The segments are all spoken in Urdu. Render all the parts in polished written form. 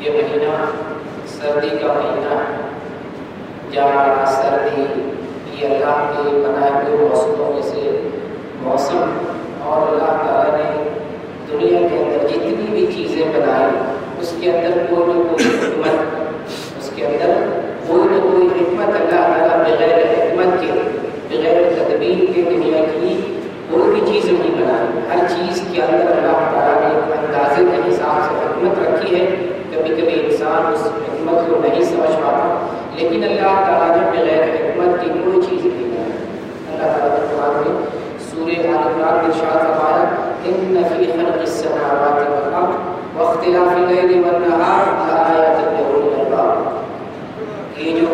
یہ مہینہ سردی کا مہینہ، جاڑا سردی یہ اللہ کے بنائے ہوئے موسموں میں سے موسم، اور اللہ تعالیٰ نے دنیا کے اندر جتنی بھی چیزیں بنائی اس کے اندر کوئی نہ کوئی حکمت، اس کے اندر کوئی نہ کوئی حکمت اللہ تعالیٰ بغیر حکمت کے، بغیر تدبیر کے دنیا کی کوئی بھی چیز نہیں بنائی۔ ہر چیز کے اندر اللہ تعالیٰ نے ایک اندازے کے حساب سے حکمت رکھی ہے۔ کبھی کبھی انسان اس حکمت کو نہیں سمجھ پاتا، لیکن اللہ تعالیٰ نے بغیر حکمت کی کوئی چیز نہیں بنائی۔ اللہ تعالیٰ نے قرآن میں سورہ آل عمران میں ارشاد فرمایا ان فی خلق السماوات والارض واختلاف اللیل والنہار لآیات لأولی الالباب۔ یہ جو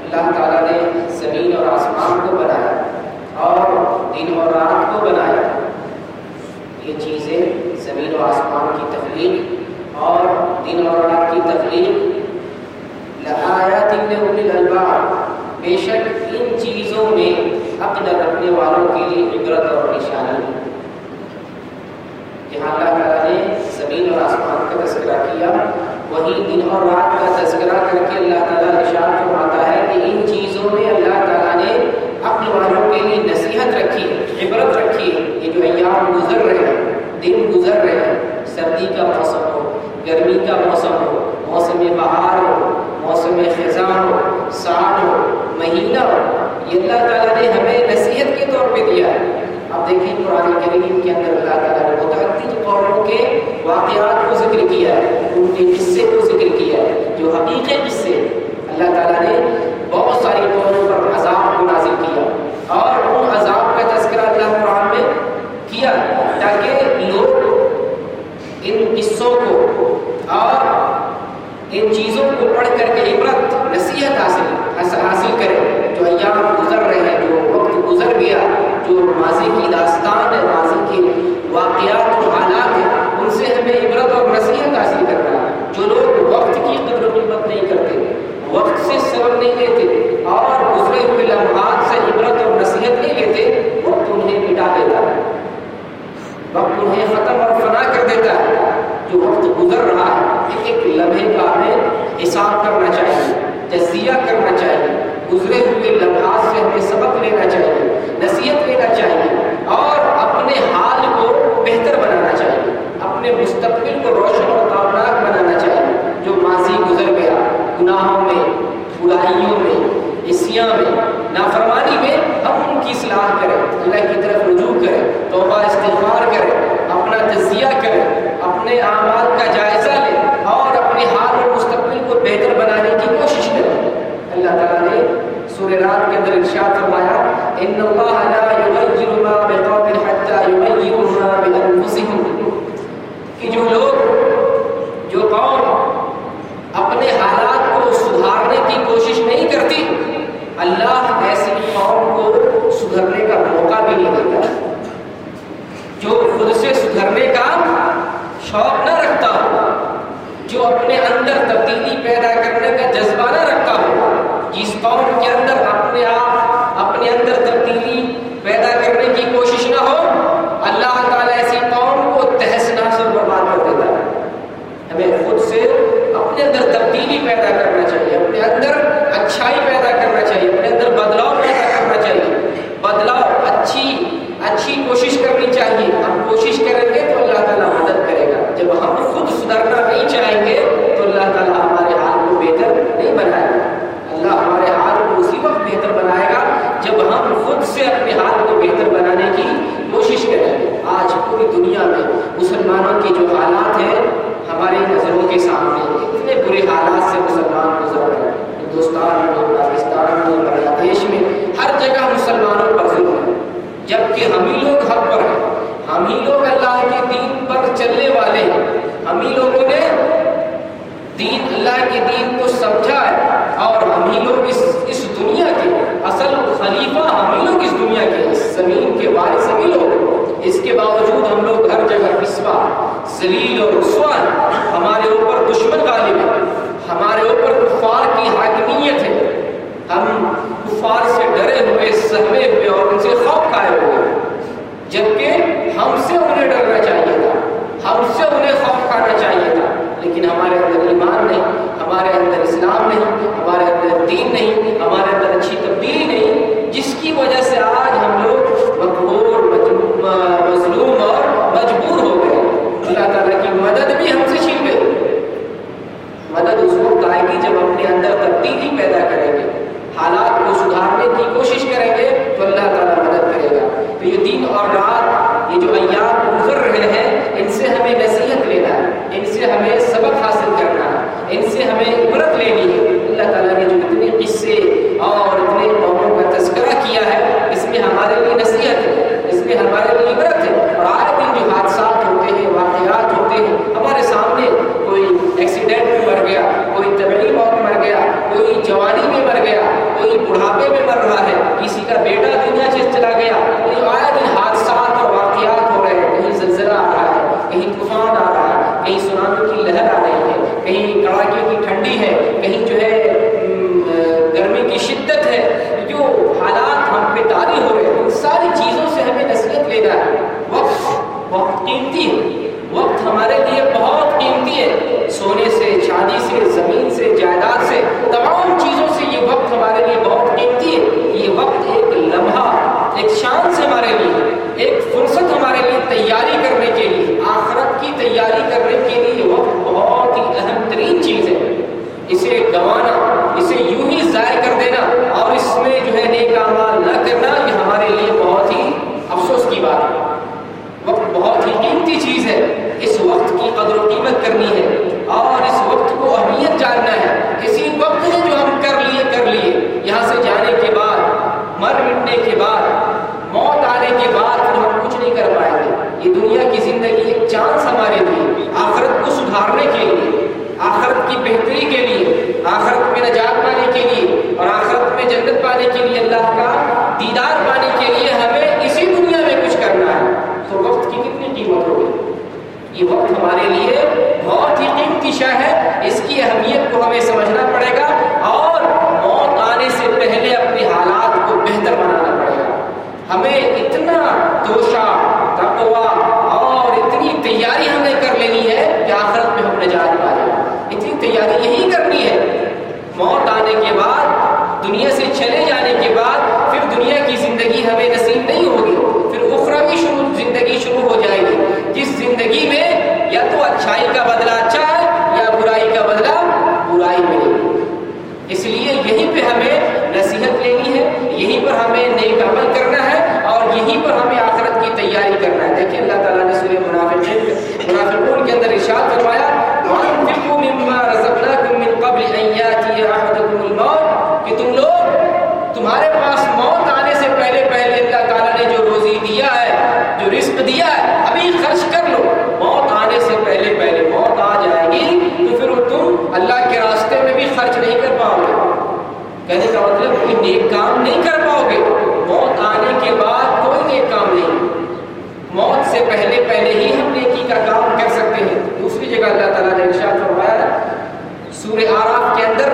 اللہ تعالیٰ نے زمین اور آسمان کو بنایا اور دن اور رات کو بنایا، یہ چیزیں زمین و آسمان کی تخلیق اور دن اور رات کی تخلیق لآیات لأولی الالباب، بے شک ان چیزوں میں عقل رکھنے والوں کے لیے عبرت اور نشانی ہے۔ جہاں اللہ تعالیٰ نے زمین اور آسمان کا تذکرہ کیا، وہیں دن اور رات کا تذکرہ کر کے اللہ تعالیٰ ارشاد فرماتا ہے کہ ان چیزوں میں اللہ تعالیٰ نے عقل والوں کے لیے نصیحت رکھی ہے، عبرت رکھی ہے۔ یہ جو ایام گزر رہے ہیں، دن گزر رہے ہیں، سردی کا موسم ہو، گرمی کا موسم ہو، موسم بہار ہو، موسم خزاں ہو، سال ہو، مہینہ ہو، یہ اللہ تعالیٰ نے ہمیں نصیحت کے طور پہ دیا ہے۔ اب دیکھیں قرآن کریم کے اندر اللہ تعالیٰ نے متعدد قوموں کے واقعات کو ذکر کیا ہے، ان کے قصے کو ذکر کیا ہے جو حقیقی قصے۔ اللہ تعالیٰ نے بہت ساری قوموں پر عذاب کو نازل کیا اور ان عذاب کا تذکرہ اللہ قرآن میں کیا تاکہ لوگ ان قصوں کو اور ان چیزوں کو پڑھ کر کے عبرت نصیحت حاصل کریں۔ جو ایام گزر رہے ہیں، جو وقت گزر گیا، جو ماضی کی داستان ہے، ماضی کے واقعات اور حالات ہیں، ان سے ہمیں عبرت اور نصیحت حاصل کرنا ہے۔ جو لوگ وقت کی قدر و قیمت نہیں کرتے، وقت سے سبق نہیں لیتے اور گزرے ہوئے لمحات سے عبرت اور نصیحت نہیں لیتے، وقت انہیں مٹا دیتا ہے، وقت انہیں ختم اور فنا کر دیتا ہے۔ جو وقت گزر رہا ہے، ایک ایک لمحے کا ہمیں حساب کرنا چاہیے، تجزیہ کرنا چاہیے، گزرے ہوئے لمحات سے ہمیں سبق لینا چاہیے، نصیحت لینا چاہیے اور اپنے حال کو بہتر بنانا چاہیے، اپنے مستقبل کو روشن اور تابناک بنانا چاہیے۔ جو ماضی گزر گیا، گناہوں میں، برائیوں میں، عصیاں میں، نافرمانی میں، ہم ان کی اصلاح کریں، اللہ کی طرف رجوع کریں، توبہ استغفار کریں، اپنا تجزیہ کریں، اپنے اعمال کا جائزہ لیں اور اپنے حال اور مستقبل کو بہتر بنانے کی کوشش کریں۔ اللہ تعالیٰ نے سورہ رات کے اندر ارشاد فرمایا ان اللہ لا یغیر ما بقوم حتی یغیروا ما بانفسهم، کہ جو لوگ، جو قوم اپنے حالات کو سدھارنے کی کوشش نہیں کرتی، اللہ ایسی قوم کو سدھرنے کا موقع بھی نہیں دیتا۔ جو خود سے سدھرنے کا شوق نہ رکھتا ہو، جو اپنے اندر تبدیلی پیدا کرنے کا جذبہ نہ رکھتا ہو، جس قوم کے اندر اپنے آپ اپنے اندر تبدیلی پیدا کرنے کی کوشش نہ ہو، اللہ تعالیٰ ایسی قوم کو تہس نہس اور برباد کر دیتا ہے۔ ہمیں خود سے اپنے اندر تبدیلی پیدا کرنا چاہیے، اپنے اندر اچھائی پیدا کرنا چاہیے، اپنے اندر بدلاؤ پیدا کرنا چاہیے، بدلاؤ اچھی کوشش کرنی چاہیے۔ ہم کوشش کریں گے تو اللہ تعالیٰ مدد کرے گا۔ جب ہم خود سدھرنا نہیں چاہیں گے تو اللہ تعالیٰ ہمارے حال کو بہتر نہیں بنائے گا۔ اللہ ہمارے حال کو اسی وقت بہتر بنائے گا جب ہم خود سے اپنے حال کو بہتر بنانے کی کوشش کریں گے۔ آج پوری دنیا میں مسلمانوں کے جو حالات ہیں ہماری نظروں کے سامنے، اتنے برے حالات سے مسلمان گزر رہے ہیں، ہندوستان میں، پاکستان میں، بنگلہ دیش میں، ہر جگہ مسلمانوں پر ظلم ہے، جبکہ ہم ہی لوگ حق پر ہیں، ہم ہی لوگ اللہ کے دین پر چلنے والے ہیں، ہم ہی لوگوں نے دین، اللہ کے دین کو سمجھا ہے اور ہم ہی لوگ اس دنیا کے اصل خلیفہ، ہم ہی لوگ اس دنیا کے، اس زمین کے وارث ہم ہی لوگ۔ اس کے باوجود ہم لوگ ہر جگہ رسوا، ذلیل اور رسوا، ہمارے اوپر دشمن غالب ہے، ہمارے اوپر کفار کی حاکمیت ہے، ہم کفار سے ڈرے ہوئے، سہمے ہوئے اور ان سے خوف کھائے ہوئے، جبکہ ہم سے انہیں ڈرنا چاہیے تھا، ہم سے انہیں خوف کھانا چاہیے تھا، لیکن ہمارے اندر ایمان نہیں، ہمارے اندر اسلام نہیں، ہمارے اندر دین نہیں، ہمارے اندر اچھی تبدیلی نہیں، جس کی وجہ سے آج ہم لوگ مقہور، مظلوم اور مجبور ہو گئے۔ اللہ تعالیٰ کی مدد بھی ہم سے چھین گئی۔ مدد اس وقت آئے گی جب اپنے اندر تبدیلی پیدا کریں گے، حالات کو سدھارنے کی کوشش کریں گے تو اللہ تعالیٰ مدد کرے گا۔ تو یہ دن اور رات، یہ جو ایام گزر رہے ہیں، ان سے ہمیں نصیحت لینا ہے، ان سے ہمیں سبق حاصل کرنا ہے، ان سے ہمیں عبرت لینی ہے۔ اللہ تعالیٰ نے جو اتنے قصے اور اتنے قوموں کا تذکرہ کیا ہے، اس میں ہمارے لیے نصیحت ہے، اس میں ہمارے لیے عبرت ہے۔ اور آئے دن جو حادثات ہوتے ہیں، واقعات ہوتے ہیں ہمارے سامنے، کوئی ایکسیڈنٹ میں مر گیا، کوئی طبعی موت مر گیا، کوئی جوانی میں مر گیا، کوئی بڑھاپے میں مر رہا ہے، کسی کا بیٹا دنیا سے چلا گیا، آئے دن حادثات اور واقعات ہو رہے ہیں۔ کہیں زلزلہ آ رہا ہے، کہیں طوفان آ رہا ہے، کہیں سونامی کی لہر آ رہی ہے، کہیں کڑاکے کی ٹھنڈی ہے، کہیں جو ہے گرمی کی شدت ہے۔ جو حالات ہم پہ طاری ہو رہے ہیں، ان ساری چیزوں سے ہمیں نصیحت لینا ہے۔ وقت بہت قیمتی ہے، وقت ہمارے لیے بہت قیمتی ہے۔ سونے سے، چاندی سے، زمین سے، جائیداد سے، تمام چیزوں سے یہ وقت ہمارے لیے بہت قیمتی ہے۔ یہ وقت ایک لمحہ، ایک شانس ہمارے لیے، ایک فرصت ہمارے لیے تیاری کرنے کے لیے، آخرت کی تیاری کرنے کے لیے یہ وقت بہت ہی اہم ترین چیز ہے۔ اسے گنوانا، اسے یوں ہی ضائع کر دینا اور اس میں جو ہے نیک اعمال نہ کرنا، یہ ہمارے لیے بہت ہی افسوس کی بات ہے۔ وقت بہت ہی قیمتی چیز ہے، اس وقت کی قدر و قیمت کرنی ہے اور اس وقت کو اہمیت جاننا ہے۔ اسی وقت ہے جو ہم کر لیے، یہاں سے جانے کے بعد، مر مٹنے کے بعد، موت آنے کے بعد پھر ہم کچھ نہیں کر پائیں گے۔ یہ دنیا کی زندگی ایک چانس ہمارے لیے، آخرت کو سدھارنے کے لیے، آخرت کی بہتری کے لیے، آخرت میں نجات پانے کے لیے اور آخرت میں جنت پانے کے لیے، اللہ کا دیدار پانے کے لیے ہمیں اسی دنیا میں کچھ کرنا ہے۔ تو وقت کی کتنی قیمت ہوگی؟ یہ وقت ہمارے لیے بہت ہی قیمتی شے ہے، اس کی اہمیت کو ہمیں سمجھنا پڑے گا اور موت آنے سے پہلے اپنے حالات کو بہتر بنانا پڑے گا۔ ہمیں اتنا توشہ، تقویٰ اور اتنی تیاری ہمیں کر لینی ہے کہ آخرت میں ہم نجات پا جائیں۔ اتنی تیاری یہی کرنی ہے۔ موت آنے کے بعد، دنیا سے چلے جانے کے بعد پھر دنیا کی زندگی ہمیں نصیب نہیں ہوگی، پھر اخروی زندگی شروع ہو جائے گی، جس زندگی میں یا تو اچھائی کا بدلہ اچھا ہے یا برائی کا بدلہ برائی ملے گی۔ اس لیے یہیں پہ ہمیں نصیحت لینی ہے، یہیں پر ہمیں نیک عمل کرنا ہے اور یہیں پر ہمیں آخرت کی تیاری کرنا ہے۔ دیکھیں اللہ تعالیٰ نے سورہ منافقون کے اندر ارشاد فرمایا، وَأَنفِقُوا مِمَّا رَزَقْنَاكُم مِّن قَبْلِ أَن يَأْتِيَ أَحَدَكُمُ الْمَوْتُ، کہ تم لوگ، تمہارے پاس موت آنے سے پہلے اللہ تعالیٰ نے جو روزی دیا ہے، جو رزق دیا ہے، ابھی خرچ کر لو۔ موت آنے سے پہلے موت آ جائے گی تو پھر تم اللہ کے راستے میں بھی خرچ نہیں کر پاؤ گے۔ کہنے کا مطلب کوئی نیک کام نہیں کر پاؤ گے۔ موت آنے کے بعد کوئی نیک کام نہیں، موت سے پہلے ہی ہم نیکی کا کام کر سکتے ہیں۔ دوسری جگہ اللہ تعالیٰ نے ارشاد فرمایا سورہ اعراف کے اندر،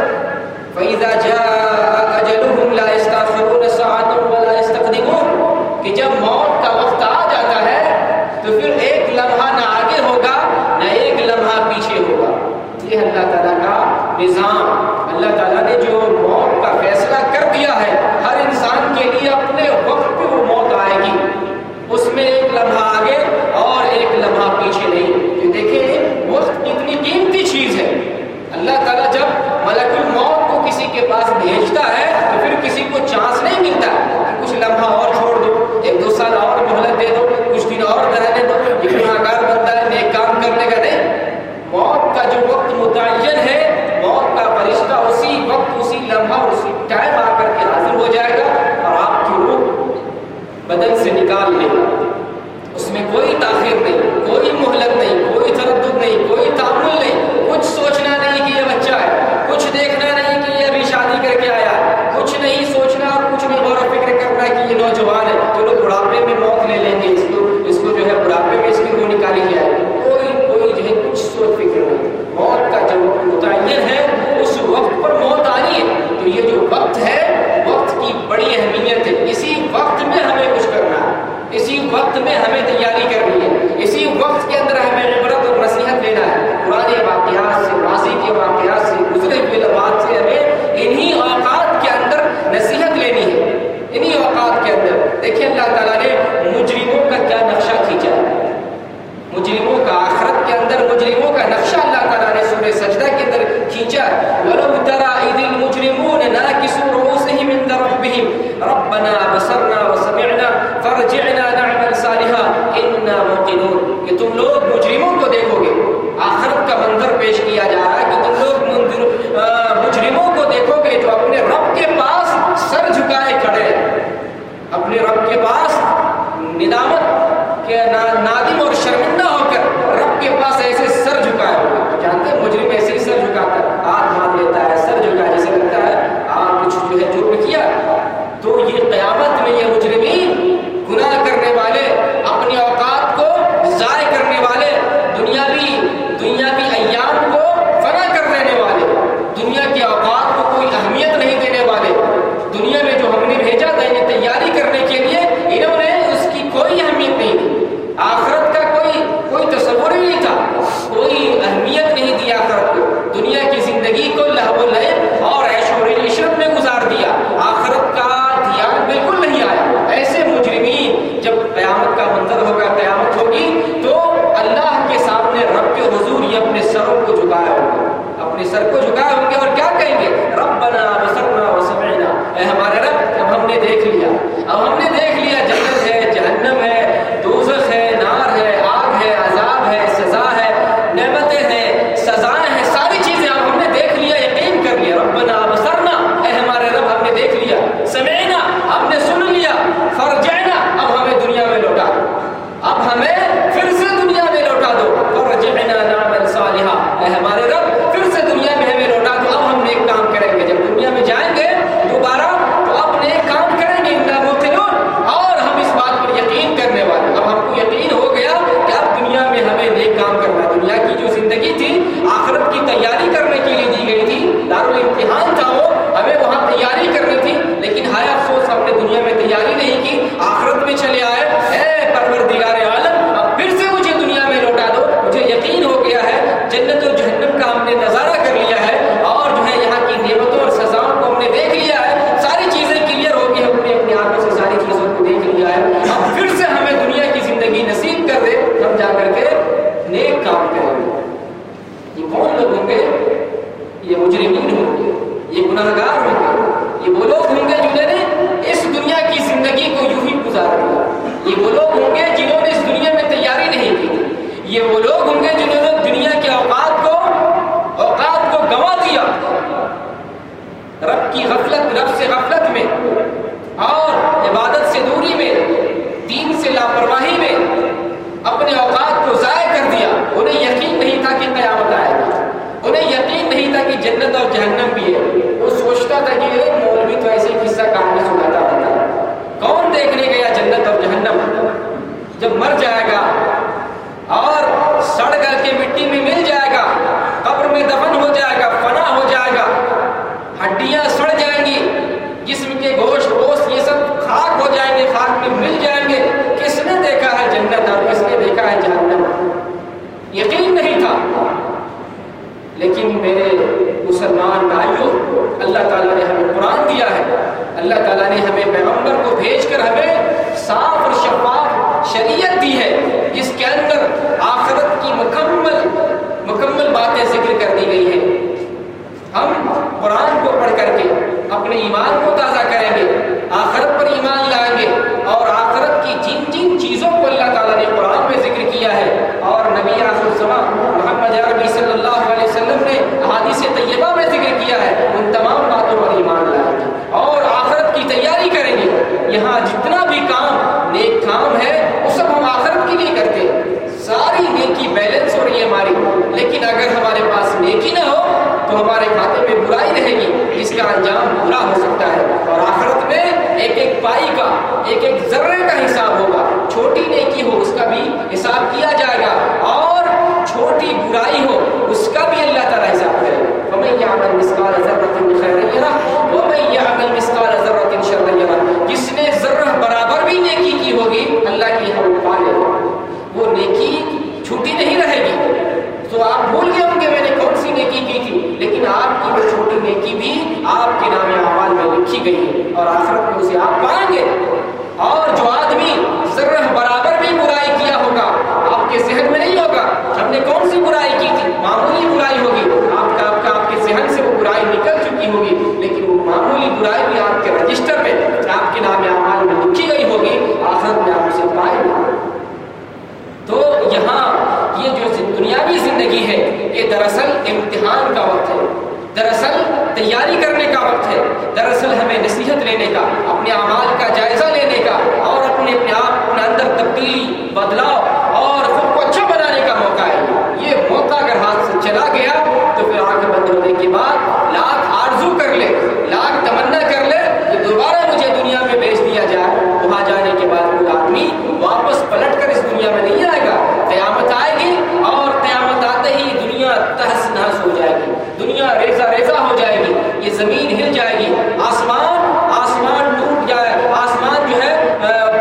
فَإِذَا جَاءَ أَجَلُهُمْ لَا يَسْتَأْخِرُونَ سَاعَةً وَلَا يَسْتَقْدِمُونَ، کہ جب موت کا وقت آ جاتا ہے تو پھر ایک لمحہ نہ آگے ہوگا نہ ایک لمحہ پیچھے ہوگا۔ یہ اللہ تعالیٰ کا نظام، اللہ تعالیٰ نے جو موت کا فیصلہ کر دیا ہے، ہر انسان کے لیے اپنے وقت پہ وہ موت آئے گی، اس میں ایک لمحہ آگے اور ایک لمحہ پیچھے نہیں۔ یہ دیکھیں وقت کتنی قیمتی چیز ہے۔ اللہ تعالیٰ جب ملک الموت کو کسی کے پاس تیاری کرنی ہے، اسی وقت کے اندر ہمیں عبرت اور نصیحت لینا ہے، پرانے واقعات سے، ماضی کے واقعات سے، گزرے ہوئے لمحات سے ہمیں انہی اوقات کے اندر نصیحت لینی ہے، انہی اوقات کے اندر۔ دیکھیں اللہ تعالیٰ نے مجرموں کا کیا نقشہ کھینچا ہے، مجرموں کا آخرت کے اندر مجرموں کا نقشہ اللہ تعالیٰ نے سورہ سجدہ کے اندر کھینچا۔ وَلَوْ تَرَىٰ إِذِ الْمُجْرِمُونَ نَاكِسُو رُءُوسِهِمْ عِندَ رَبِّهِمْ رَبَّنَا أَبْصَرْنَا وَسَمِعْنَا فَارْجِعْنَا نَعْمَلْ صَالِحًا إِنَّا مُوقِنُونَ کہ تم لوگ مجرموں کو دیکھو گے، آخرت کا منظر پیش کیا جا رہا ہے کہ تم لوگ مجرموں کو دیکھو گے جو اپنے رب کے پاس سر جھکائے کھڑے ہیں، اپنے رب کے پاس ندامت کے نادم اور شرمندہ ہو کر رب کے پاس ایسے سر جھکائے ہوگا۔ جانتے ہیں مجرم ایسے ہی سر جھکاتا ہے، ہاتھ باندھ لیتا ہے، سر جھکا جیسے لگتا ہے کچھ جو ہے جرم کیا۔ تو یہ قیامت میں یہ مجرمین، گناہ کرنے والے، اپنی اوقات کو ضائع کرنے والے، دنیاوی ایام کو فنا کر دینے والے، دنیا کی اوقات کو کوئی اہمیت نہیں دینے والے، دنیا میں جو ہم نے بھیجا تھا انہیں تیاری کرنے کے لیے، انہوں نے اس کی کوئی اہمیت نہیں دی، آخرت کا کوئی تصور ہی نہیں تھا، کوئی اہمیت نہیں دی آخرت کو، دنیا کی زندگی کو لہو و لعب اور عیش و عشرت میں گزار دیا، آخرت کا دھیان بالکل نہیں آیا۔ ایسے مجرمین جب قیامت کا منظر ہوگا، قیامت ہوگی تو اللہ کے سامنے رب کے حضور یہ اپنے سروں کو جھکائے ہوں گے، اپنے سر کو جھکائے ہوں گے اور کیا کہیں گے؟ ربنا بصرنا وسمعنا، اے ہمارے رب اب ہم نے دیکھ لیا، اب ہم نے دیکھ لیا، جنت ہے، جہنم ہے، دوزخ ہے، نار ہے، آگ ہے، عذاب ہے، سزا ہے، نعمتیں ہیں، سزائیں ہیں، ساری چیزیں اب ہم نے دیکھ لیا، یقین کر لیا۔ ربنا بصرنا، اے ہمارے رب ہم نے دیکھ لیا، سمعنا ہم نے سن لیا، فرجعنا اب ہمیں دنیا میں لوٹا دو، اب ہمیں پھر سے دنیا میں لوٹا دو، فرجعنا نعمل صالحا، اے ہمارے رب پھر سے دنیا میں ہمیں لوٹا دو، اب ہم نیک کام کریں گے، جب دنیا میں جائیں گے دوبارہ تو اب نیک کام کریں گے، انا موقنون، اور ہم اس بات پر یقین کرنے والے، اب ہم کو یقین ہو گیا کہ اب دنیا میں ہمیں نیک کام کرنا ہے، دنیا کی جو زندگی تھی آخرت کی تیاری کرنے کے لیے دی گئی تھی، دارالامتحان تھا وہ، ہمیں وہاں تیاری کرنی تھی، لیکن ہائے افسوس ہم نے دنیا میں تیاری نہیں کی، آخرت میں چلے آئے، اے پروردگار عالم اب پھر سے مجھے دنیا میں لوٹا دو، مجھے یقین ہو گیا ہے جنت و جہنم کا ہم نے نظارہ کر لیا ہے، اور جو ہے یہاں کی نعمتوں اور سزاؤں کو ہم نے دیکھ لیا ہے، ساری چیزیں کلیئر ہو گئی، ہم نے اپنی آنکھوں سے ساری چیزوں کو دیکھ لیا ہے، اب پھر سے ہمیں دنیا کی زندگی نصیب کر دے، ہم جا کر کے نیک کام کریں گے۔ یہ کون لوگ ہوں گے؟ یہ مجرمین ہوں گے، یہ گناہگار ہوں گے، یہ وہ لوگ ہوں گے جنہوں نے اس دنیا کی زندگی کو یوں ہی گزار دیا، یہ وہ لوگ ہوں گے جنہوں نے اس دنیا میں تیاری نہیں کی، یہ وہ لوگ ہوں گے جنہوں نے دنیا کے اوقات کو گنوا دیا، رب کی غفلت، رب سے غفلت میں اور عبادت سے دوری میں، دین سے لاپرواہی میں اپنے اوقات کو ضائع کر دیا۔ انہیں یقین نہیں تھا کہ قیامت آئے گی، انہیں یقین نہیں تھا کہ جنت اور جہنم بھی ہے، وہ سوچتا تھا کہ ایک مولوی تو ایسے قصہ کہانی سناتا رہتا ہے، کون دیکھنے گیا جنت اور جہنم؟ جب مر جائے گا اور سڑ کر کے مٹی میں مل جائے گا، قبر میں دفن ہو جائے گا، فنا ہو جائے گا، ہڈیاں سڑ جائیں گی، جسم کے گوشت یہ سب خاک ہو جائیں گے، خاک میں مل جائیں گے، کس نے دیکھا ہے جنت اور کس نے دیکھا ہے جہنم؟ یقین نہیں تھا۔ لیکن میرے مسلمان بھائیوں، اللہ تعالیٰ نے ہمیں قرآن دیا ہے، اللہ تعالیٰ نے ہمیں پیغمبر کو بھیج کر ہمیں صاف اور شفاف شریعت دی ہے، جس کے اندر آخرت کی مکمل باتیں ذکر کر دی گئی ہیں۔ ہم قرآن کو پڑھ کر کے اپنے ایمان کو تازہ کریں گے، آخرت پر ایمان لائیں گے، اور آخرت کی جن چیزوں کو اللہ تعالیٰ نے قرآن میں ذکر کیا ہے اور نبی آخر الزمان محمد عربی صلی اللہ علیہ وسلم نے احادیث طیبہ میں ذکر کیا ہے، ان تمام باتوں پر ایمان لائیں گے اور آخرت کی تیاری کریں گے۔ یہاں جتنا بھی کام نیک کام ہے وہ سب ہم آخرت کے لیے کرتے ہیں، ساری نیکی بیلنس ہو رہی ہے ہماری، لیکن اگر ہمارے پاس نیکی نہ ہو تو ہمارے کھاتے میں برائی رہے گی، جس کا انجام برا ہو سکتا ہے، اور آخرت میں ایک ایک پائی کا، ایک ایک ذرے کا حساب ہوگا، چھوٹی نیکی دراصل تیاری کرنے کا وقت ہے، دراصل ہمیں نصیحت لینے کا، اپنے اعمال کا جائزہ لینے کا اور اپنے اپنے اندر تبدیلی، بدلاؤ اور خود کو اچھا بنانے کا موقع ہے۔ یہ موقع اگر ہاتھ سے چلا گیا تو پھر آنکھ بند ہونے کے بعد لاکھ آرزو کر لے، لاکھ تمنا کر لے کہ دوبارہ مجھے دنیا میں بھیج دیا جائے، وہاں جانے کے بعد کوئی آدمی واپس پلٹ کر اس دنیا میں نہیں آئے گا۔ قیامت آئے گی اور قیامت آتے ہی دنیا تہس نہس ہو جائے گی، دنیا ریزہ ریزہ ہو جائے گی، یہ زمین ہل جائے گی، آسمان ٹوٹ جائے، آسمان جو ہے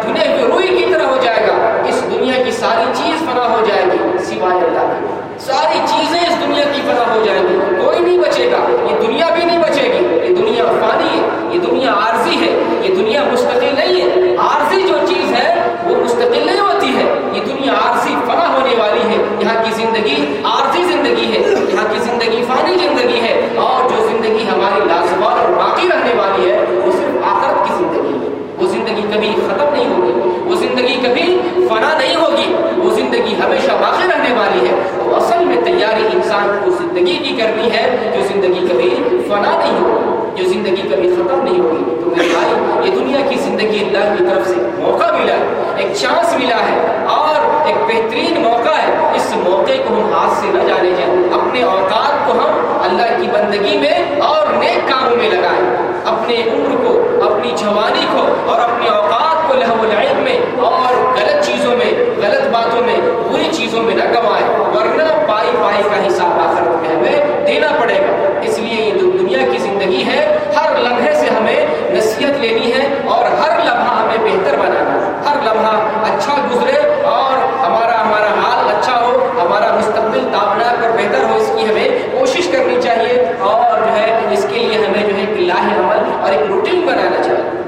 دھنے ہوئے روئی کی طرح ہو جائے گا۔ اس دنیا کی ساری چیز فنا ہو جائے گی سوائے اللہ کے، ساری چیزیں اس دنیا کی فنا ہو جائیں گی، کوئی نہیں بچے گا، یہ دنیا بھی نہیں بچے گی۔ یہ دنیا فانی ہے، یہ دنیا عارضی ہے، یہ دنیا مستقل نہیں ہے۔ عارضی جو چیز ہے وہ مستقل نہیں ہوتی ہے، یہ دنیا عارضی فنا ہونے والی ہے۔ یہاں کی زندگی عارضی زندگی ہے، یہاں کی زندگی فانی زندگی ہے، اور جو زندگی ہماری لازوال اور باقی رہنے والی ہے وہ صرف آخرت کی زندگی ہے۔ وہ زندگی کبھی ختم نہیں ہوگی، وہ زندگی کبھی فنا نہیں ہوگی، وہ زندگی ہمیشہ باقی رہنے والی ہے۔ تو اصل میں تیاری انسان کو زندگی کی کرنی ہے جو زندگی کبھی فنا نہیں ہوگی، جو زندگی کبھی ختم نہیں ہوگی۔ تو میرے بھائی، یہ دنیا کی زندگی اللہ کی طرف سے موقع ملا ہے، ایک چانس ملا ہے اور ایک بہترین موقع ہے۔ اس موقع کو ہم ہاتھ سے نہ جانے دیں، اپنے اوقات کو ہم اللہ کی بندگی میں اور نیک کاموں میں لگائیں، اپنے عمر کو، اپنی جوانی کو اور اپنے اوقات کو لہو و لعب میں اور غلط چیزوں میں، غلط باتوں میں، بری چیزوں میں نہ گوائیں، ورنہ پائی پائی کا حساب آخرت میں ہمیں دینا پڑے گا۔ اس لیے یہ دنیا کی زندگی ہے، ہر لمحے سے ہمیں نصیحت لینی ہے اور ہر لمحہ ہمیں بہتر بنانا ہے، ہر لمحہ اچھا گزرے اور ہمارا حال اچھا ہو، ہمارا مستقبل تابناک اور بہتر ہو، اس کی ہمیں کوشش کرنی چاہیے۔ اور جو ہے اس کے لیے ہمیں جو ہے ایک الہی عمل اور ایک روٹین بنانا چاہیے۔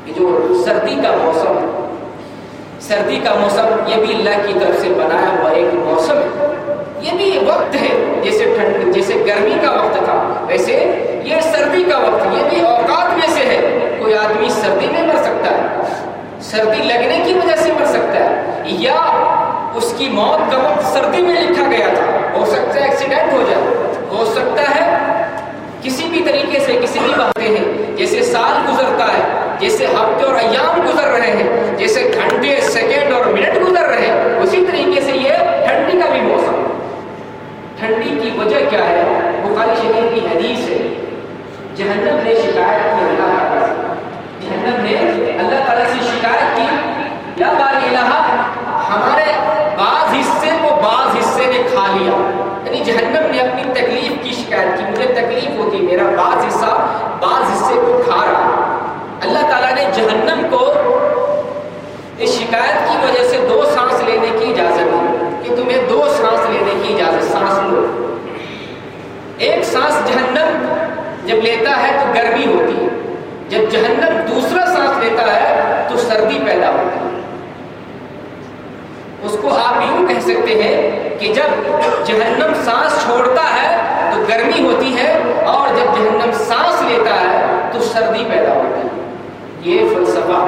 یہ جو سردی کا موسم ہے، سردی کا موسم یہ بھی اللہ کی طرف سے بنایا ہوا ایک موسم ہے، یہ بھی وقت ہے، جیسے گرمی کا وقت تھا ویسے یہ سردی کا وقت، یہ بھی اوقات میں سے ہے۔ کوئی آدمی سردی میں مر سکتا ہے، سردی لگنے کی وجہ سے مر سکتا ہے، یا اس کی موت کا وقت سردی میں لکھا گیا تھا، ہو سکتا ہے ایکسیڈنٹ ہو جائے، ہو سکتا ہے کسی بھی طریقے سے کسی بھی بہانے ہیں، جیسے سال گزرتا ہے، جیسے ہفتے اور ایام گزر رہے ہیں، جیسے گھنٹے، سیکنڈ اور منٹ گزر رہے ہیں، اسی طریقے سے یہ ٹھنڈی کا بھی موسم۔ ٹھنڈی کی وجہ کیا ہے؟ بخاری شریف کی حدیث ہے، جہنم نے شکایت کی اللہ تعالیٰ سے، جہنم نے اللہ تعالیٰ سے شکایت کی، یا باری الہ، ہمارے بعض حصے کو بعض حصے نے کھا لیا۔ یعنی جہنم نے اپنی تکلیف کی شکایت کی، مجھے تکلیف ہوتی، میرا بعض حصہ بعض حصے کو کھا رہا۔ اللہ تعالیٰ نے جہنم کو اس شکایت کی وجہ سے 2 سانس لینے کی اجازت دی کہ تمہیں 2 سانس لینے کی اجازت، سانس لو۔ ایک سانس جہنم جب لیتا ہے تو گرمی ہوتی ہے، جب جہنم دوسرا سانس لیتا ہے تو سردی پیدا ہوتی ہے۔ اس کو آپ یوں کہہ سکتے ہیں کہ جب جہنم سانس چھوڑتا ہے تو گرمی ہوتی ہے، اور جب جہنم سانس لیتا ہے تو سردی پیدا ہوتی ہے۔ یہ فلسفہ،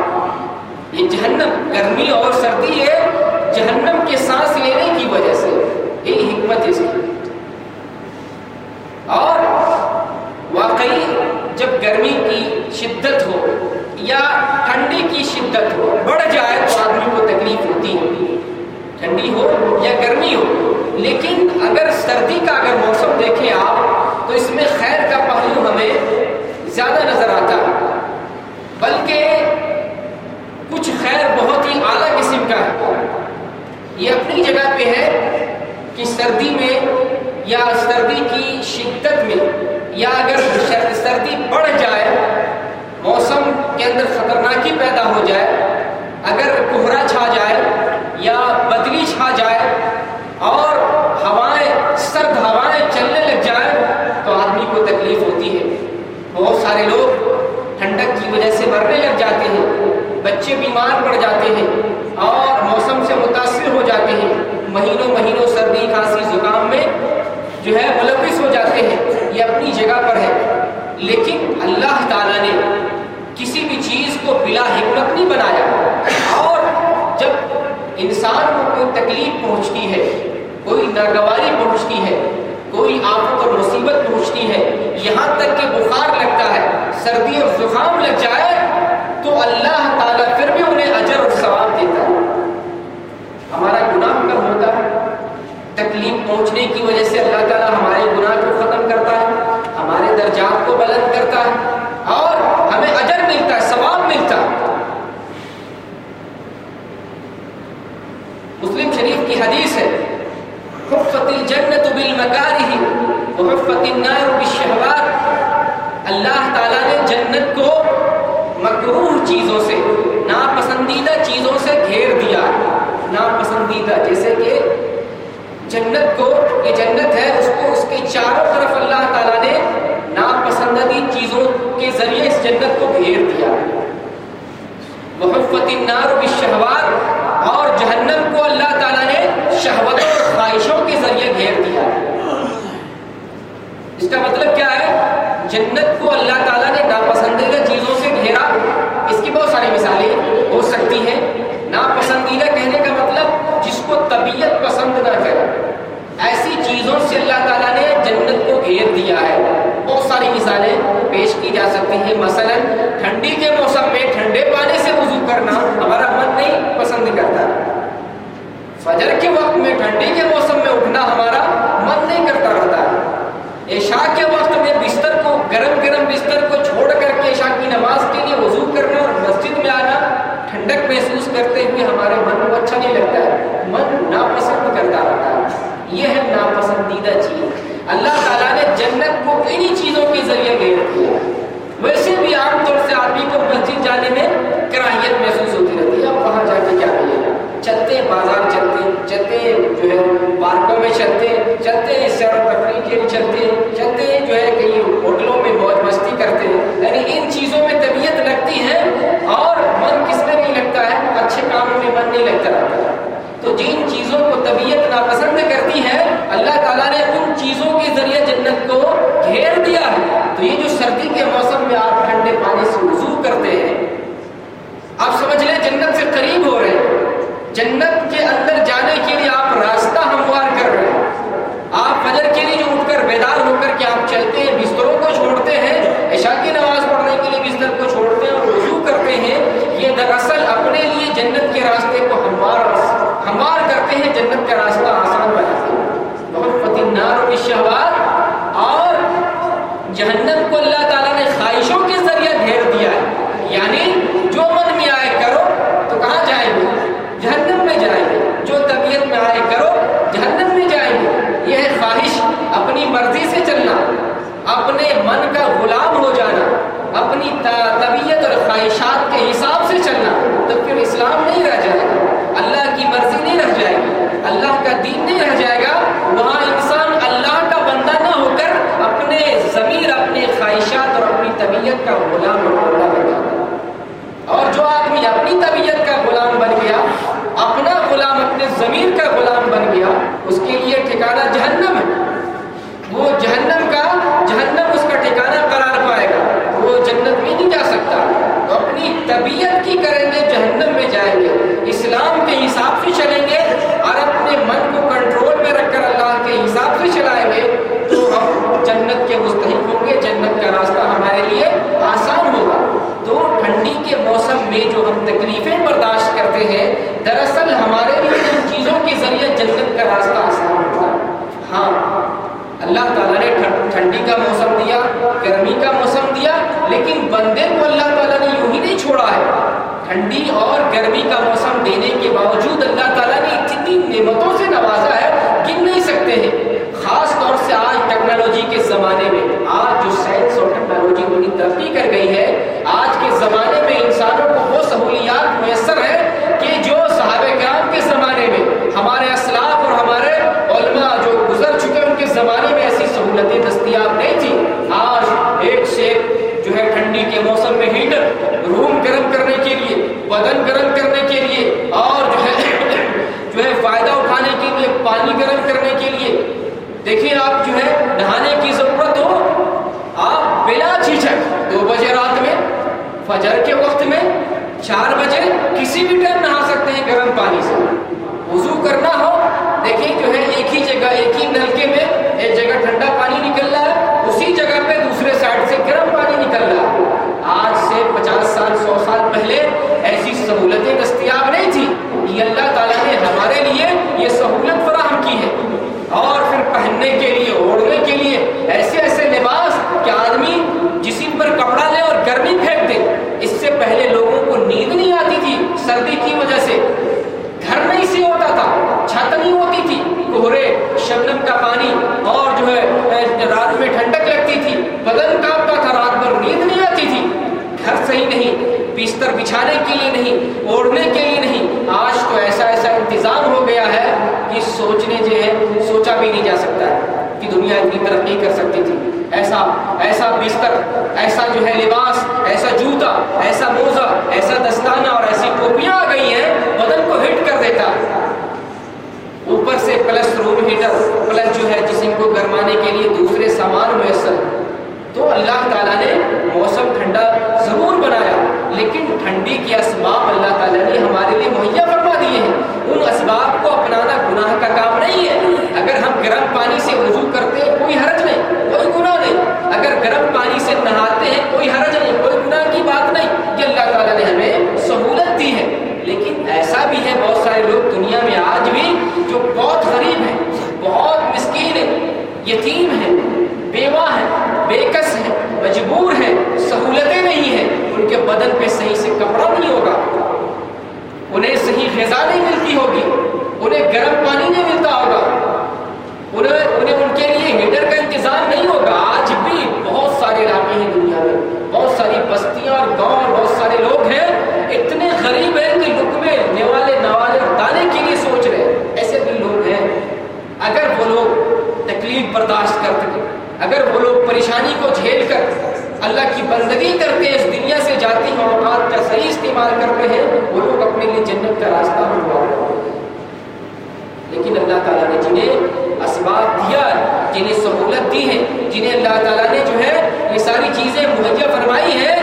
یہ جہنم، گرمی اور سردی ہے جہنم کے سانس لینے کی وجہ سے، یہی حکمت ہے اس کی۔ اور واقعی جب گرمی کی شدت ہو یا ٹھنڈی کی شدت ہو بڑھ جائے تو آدمی کو تکلیف ہوتی ہے، ٹھنڈی ہو یا گرمی ہو۔ لیکن اگر سردی کا اگر موسم دیکھیں آپ تو اس میں خیر کا پہلو ہمیں زیادہ نظر آتا ہے، بلکہ کچھ خیر بہت ہی اعلیٰ قسم کا ہے۔ یہ اپنی جگہ پہ ہے کہ سردی میں یا سردی کی شدت میں، یا اگر سردی بڑھ جائے، موسم کے اندر خطرناکی پیدا ہو جائے، اگر کوہرا چھا جائے یا بدلی چھا جائے اور سرد ہوائیں چلنے لگ جائیں تو آدمی کو تکلیف ہوتی ہے۔ بہت سارے لوگ ٹھنڈک کی وجہ سے مرنے لگ جاتے ہیں، بچے بیمار پڑ جاتے ہیں اور موسم سے متاثر ہو جاتے ہیں، مہینوں سردی کھانسی زکام میں جو ہے ملوث ہو جاتے ہیں۔ یہ اپنی جگہ پر ہے، لیکن اللہ تعالیٰ نے کسی بھی چیز کو بلا حکمت نہیں بنایا، اور جب انسان کو کوئی تکلیف پہنچتی ہے، کوئی ناگواری پہنچتی ہے، کوئی آفت اور مصیبت پہنچتی ہے، یہاں تک کہ بخار لگتا ہے، سردی اور زکام لگ جائے، تو اللہ تعالیٰ پھر بھی انہیں اجر اور ثواب دیتا ہے۔ ہمارا گناہ کم ہوتا ہے، تکلیف پہنچنے کی وجہ سے اللہ تعالیٰ ہمارے گناہ کو ختم کرتا ہے، ہمارے درجات کو بلند کرتا ہے اور ہمیں اجر ملتا ہے، ثواب ملتا ہے۔ مسلم شریف کی حدیث ہے، حفت الجنت بالمکارہ وحفت النار بالشہوات۔ اللہ تعالیٰ نے جنت کو مکروہ چیزوں سے، ناپسندیدہ چیزوں سے گھیر دیا۔ ناپسندیدہ جیسے کہ جنت کو، یہ جنت ہے، اس کو اس کے چاروں طرف اللہ تعالیٰ نے ناپسندیدہ چیزوں کے ذریعے اس جنت کو گھیر دیا۔ وحفت النار بالشہوات، اور جہنم کو اللہ تعالیٰ نے شہوتوں اور خواہشوں کے ذریعے گھیر دیا۔ اس کا مطلب کیا ہے؟ جنت کو اللہ تعالیٰ نے ناپسندیدہ چیزوں سے گھیرا۔ اس کی بہت ساری مثالیں ہو سکتی ہیں۔ ناپسندیدہ کہنے کا مطلب جس کو طبیعت پسند نہ کرے، ایسی چیزوں سے اللہ تعالیٰ نے جنت کو گھیر دیا ہے۔ بہت ساری مثالیں پیش کی جا سکتی ہیں۔ مثلا ٹھنڈی کے موسم میں ٹھنڈے پانی سے وضو کرنا ہمارا من نہیں پسند کرتا، فجر کے وقت میں ٹھنڈی کے موسم میں اٹھنا ہمارا من نہیں کرتا رہتا ہے۔ عشاء کے وقت میں بستر کو، گرم گرم بستر کو چھوڑ کر کے عشاء کی نماز کے لیے وضو کرنا اور مسجد میں آنا، ٹھنڈک محسوس کرتے ہوئے ہمارے من کو اچھا نہیں لگتا ہے، من ناپسند کرتا رہتا ہے۔ یہ ہے ناپسندیدہ چیز۔ اللہ تعالیٰ نے جنت کو انہی چیزوں کے ذریعے گھیر دیا۔ ویسے بھی عام طور سے آدمی کو مسجد جانے میں کراہیت محسوس ہوتی رہتی ہے، اب وہاں جا کے کیا ملے گا؟ چلتے ہیں بازار، چلتے ہیں جو ہے پارکوں میں، چلتے ہیں سیر و تفریح کے لیے، چلتے ہیں جو ہے کہیں ہوٹلوں میں موج مستی کرتے ہیں، یعنی ان چیزوں میں طبیعت لگتی ہے اور من کس میں نہیں لگتا ہے؟ اچھے کاموں میں من نہیں لگتا رہتا ہے۔ تو جن چیزوں کو طبیعت ناپسند کرتی ہے، اللہ تعالیٰ نے ان چیزوں کے ذریعے جنت کو گھیر دیا ہے۔ تو یہ جو سردی کے موسم میں آپ ٹھنڈے پانی سے وضو کرتے ہیں، آپ سمجھ لیں جنت سے قریب ہو رہے ہیں۔ جنت کے اندر جانے کے لیے آپ راستہ ہموار کر رہے ہیں۔ آپ فجر کے لیے جو اٹھ کر بیدار ہو کر کے آپ چلتے ہیں، بستروں کو چھوڑتے ہیں، عشاء کی نماز پڑھنے کے لیے بستر کو چھوڑتے ہیں اور وضو کرتے ہیں، یہ دراصل اپنے لیے جنت کے راستے کو ہموار کرتے ہیں، جنت کا راستہ آسان بناتے ہیں۔ وحفت النار بالشہوات، اور جہنم کو اللہ تعالیٰ نے خواہشوں کے ذریعے گھیر دیا ہے، یعنی جو من میں آئے کرو تو کہاں جائیں گے؟ جہنم میں جائیں گے۔ جو طبیعت میں آئے کرو جہنم میں جائیں گے۔ یہ ہے خواہش، اپنی مرضی سے چلنا، اپنے من کا غلام ہو جانا، اپنی طبیعت اور خواہشات کے حساب سے چلنا، تو پھر اسلام نہیں رہ جائے گا، اللہ کی مرضی نہیں رہ جائے گی، اللہ کا دین نہیں رہ جائے گا۔ وہاں انسان اللہ کا بندہ نہ ہو کر اپنے ضمیر، اپنے خواہشات اور اپنی طبیعت کا غلام اور بندہ بن جاتا ہے۔ اور جو آدمی اپنی طبیعت کا غلام بن گیا، اپنا غلام، اپنے ضمیر کا غلام بن گیا، اس کے لیے ٹھکانہ جہنم ہے۔ وہ جہنم اس کا ٹھکانہ قرار پائے گا، وہ جنت میں نہیں جا سکتا۔ تو اپنی طبیعت کی کریں گے جہنم میں جائیں گے، اسلام کے حساب سے چلیں گے اور اپنے من کو کنٹرول میں رکھ کر اللہ کے حساب سے چلائیں گے تو ہم جنت کے مستحق ہوں گے، جنت کا راستہ ہمارے لیے آسان ہوگا۔ تو ٹھنڈی کے موسم میں جو ہم تکلیفیں برداشت کرتے ہیں، دراصل ہمارے لیے ان چیزوں کے ذریعے جنت کا راستہ آسان ہوتا ہے۔ ہاں، اللہ تعالیٰ نے ٹھنڈی کا موسم دیا، گرمی کا موسم دیا، لیکن بندے کو اللہ تعالیٰ نے یوں ہی نہیں چھوڑا ہے۔ ٹھنڈی اور گرمی کا موسم دینے کے باوجود اللہ تعالیٰ نے اتنی نعمتوں سے نوازا ہے، گن نہیں سکتے ہیں۔ خاص طور سے آج ٹیکنالوجی کے زمانے میں، آج جو سائنس اور ٹیکنالوجی اتنی ترقی کر گئی ہے، آج کے زمانے میں انسانوں کو وہ سہولیات میسر ہے کہ جو صحابہ کرام کے زمانے میں، ہمارے اسلاف اور ہمارے علماء جو گزر چکے ان کے زمانے میں ایسی سہولتیں دستیاب نہیں تھی۔ آج ایک سے جو ہے ٹھنڈی کے موسم میں ہیٹر، روم گرم کرنے کے لیے، بدن گرم کرنے کے لیے، اور جو ہے فائدہ اٹھانے کے لیے، پانی گرم کرنے کے لیے۔ دیکھیں آپ جو ہے نہانے کی ضرورت ہو، آپ بلا جھجک 2 بجے رات میں، فجر کے وقت میں، 4 بجے، کسی بھی ٹائم نہا سکتے ہیں گرم پانی سے۔ وضو کرنا ہو، دیکھیں جو ہے ایک ہی جگہ، ایک ہی نلکے میں، ایک جگہ ہے اتنی ترقی کر سکتی تھی. ایسا بستر، ایسا جو ہے لباس، ایسا جوتا، ایسا موزہ، ایسا دستانہ اور ایسی ٹوپیاں آ گئی ہیں بدن کو ہٹ کر دیتا. اوپر سے پلس روم ہیٹر، پلس جو ہے جسم کو گرمانے کے لیے دوسرے سامان میسر. تو اللہ تعالیٰ نے موسم ٹھنڈا ضرور بنایا، لیکن ٹھنڈی کے اسباب اللہ تعالیٰ نے ہمارے لیے مہیا فرما دیے ہیں. ان اسباب کو اپنانا گناہ کا کام نہیں ہے. اگر ہم گرم پانی سے وضو کرتے ہیں کوئی حرج نہیں، کوئی گناہ نہیں. اگر گرم پانی سے نہاتے ہیں کوئی حرج نہیں، کوئی گناہ کی بات نہیں. یہ اللہ تعالیٰ نے ہمیں سہولت دی ہے. لیکن ایسا بھی ہے بہت سارے لوگ دنیا میں آج بھی جو بہت غریب ہیں، بہت مسکین ہیں، یتیم ہیں، بیوہ ہیں، بےکس ہیں، مجبور ہیں، سہولتیں نہیں ہیں. ان کے بدن پہ صحیح سے کپڑا نہیں ہوگا، انہیں صحیح غذا نہیں ملتی ہوگی، انہیں گرم پانی نہیں ملتا ہوگا، انہیں ان کے لیے ہیٹر کا انتظام نہیں ہوگا. آج بھی بہت سارے علاقے ہیں دنیا میں، بہت ساری بستیاں اور گاؤں اور بہت سارے لوگ ہیں اتنے غریب ہیں کہ لقمے نوالے اور دانے کے لیے سوچ رہے ہیں. ایسے بھی لوگ ہیں. اگر وہ لوگ تکلیف برداشت کرتے ہیں، اگر وہ لوگ پریشانی کو جھیل کر اللہ کی بندگی کرتے ہیں، اس دنیا سے جاتی ہیں، اوقات کا صحیح استعمال کرتے ہیں، وہ لوگ اپنے لیے جنت کا راستہ بنوا رہے ہیں. لیکن اللہ تعالیٰ نے جنہیں اسباب دیا ہے، جنہیں سہولت دی ہے، جنہیں اللہ تعالیٰ نے جو ہے یہ ساری چیزیں مہیا فرمائی ہے،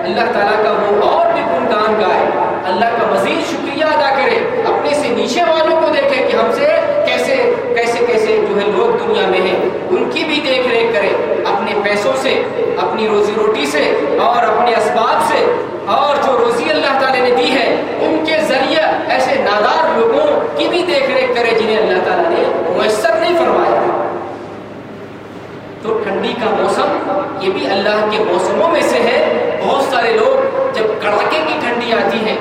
اللہ تعالیٰ کا وہ اور بھی گنگان گائے، اللہ کا مزید شکریہ ادا کرے. اپنے سے نیچے والوں کو دیکھے کہ ہم سے کیسے جو ہے لوگ دنیا میں ہیں، ان کی بھی دیکھ ریکھ کرے. اپنے پیسوں سے، اپنی روزی روٹی سے اور اپنے اسباب سے، اور جو روزی اللہ تعالیٰ نے دی ہے ان کے ذریعے ایسے نادار لوگوں کی بھی دیکھ ریکھ کرے جنہیں اللہ تعالیٰ نے میسر نہیں فرمایا. تو ٹھنڈی کا موسم یہ بھی اللہ کے موسموں میں سے ہے. بہت سارے لوگ جب کڑاکے کی ٹھنڈی آتی ہے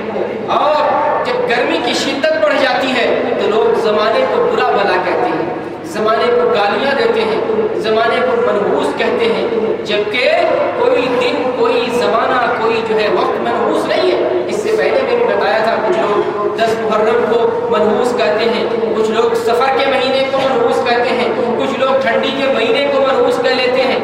اور جب گرمی کی شدت بڑھ جاتی ہے تو لوگ زمانے کو برا بھلا کہتے ہیں، زمانے کو گالیاں دیتے ہیں، زمانے کو منحوس کہتے ہیں، جبکہ کوئی دن، کوئی زمانہ، کوئی جو ہے وقت منحوس نہیں ہے. اس سے پہلے میں نے بتایا تھا کچھ لوگ 10 محرم کو منحوس کہتے ہیں، کچھ لوگ سفر کے مہینے کو منحوس کہتے ہیں، کچھ لوگ ٹھنڈی کے مہینے کو منحوس کہہ لیتے ہیں،